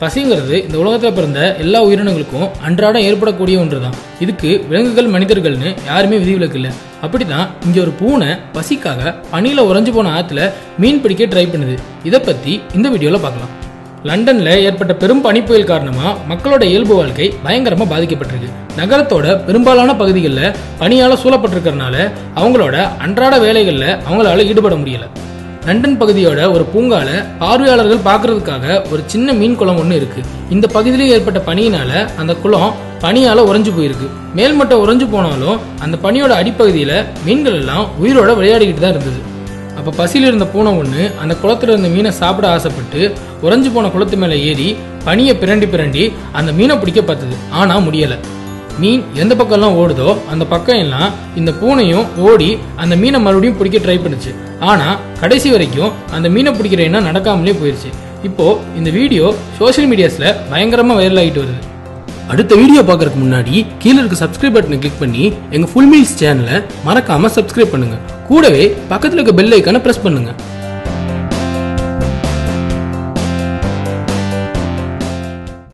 பசிங்கிறது இந்த உலகத்தில் பிறந்த எல்லா உயிரினங்களுக்கும் அன்றாடம் ஏற்படக்கூடிய ஒன்று தான். இதுக்கு விலங்குகள் மனிதர்கள்னு யாருமே விதிவிலக்கு இல்லை. அப்படிதான் இங்க ஒரு பூனை பசிக்காக பனியில உறைஞ்சு போன ஆத்துல மீன் பிடிக்க ட்ரை பண்ணுது. இதை பத்தி இந்த வீடியோல பார்க்கலாம். லண்டன்ல ஏற்பட்ட பெரும் பனிப்புயல் காரணமா மக்களோட இயல்பு வாழ்க்கை பயங்கரமா பாதிக்கப்பட்டிருக்கு. நகரத்தோட பெரும்பாலான பகுதிகளில் பனியால சூழப்பட்டிருக்கிறதுனால அவங்களோட அன்றாட வேலைகள்ல அவங்களால ஈடுபட முடியல. லண்டன் பகுதியோட ஒரு பூங்கால பார்வையாளர்கள் பார்க்கறதுக்காக ஒரு சின்ன மீன் குளம் ஒன்று இருக்கு. இந்த பகுதியில ஏற்பட்ட பனியினால அந்த குளம் பனியால உறைஞ்சு போயிருக்கு. மேல்மட்டம் உறைஞ்சு போனாலும் அந்த பனியோட அடிப்பகுதியில மீன்கள் எல்லாம் உயிரோட விளையாடிக்கிட்டு தான் இருந்தது. அப்ப பசியில இருந்த பூனை ஒண்ணு அந்த குளத்துல இருந்த மீனை சாப்பிட ஆசைப்பட்டு உறைஞ்சு போன குளத்து மேல ஏறி பனியை பிரண்டி அந்த மீனை பிடிக்க பார்த்தது. ஆனா முடியல. மீன் எந்த பக்கம் எல்லாம் ஓடுதோ அந்த பக்கம் எல்லாம் இந்த பூனையும் ஓடி அந்த மீனை மறுபடியும் பிடிக்க ட்ரை பண்ணுச்சு. ஆனா கடைசி வரைக்கும் அந்த மீனை பிடிக்கிற எண்ணம் நடக்காமலே போயிருச்சு. இப்போ இந்த வீடியோ சோசியல் மீடியாஸ்ல பயங்கரமா வைரல் ஆகிட்டு வருது. அடுத்த வீடியோ பார்க்கறதுக்கு முன்னாடி கீழே இருக்க சப்ஸ்கிரைப் பட்டனை கிளிக் பண்ணி எங்க ஃபுல் மீல்ஸ் சேனலை மறக்காம சப்ஸ்கிரைப் பண்ணுங்க. கூடவே பக்கத்துல இருக்க பெல் ஐக்கானை பிரஸ் பண்ணுங்க.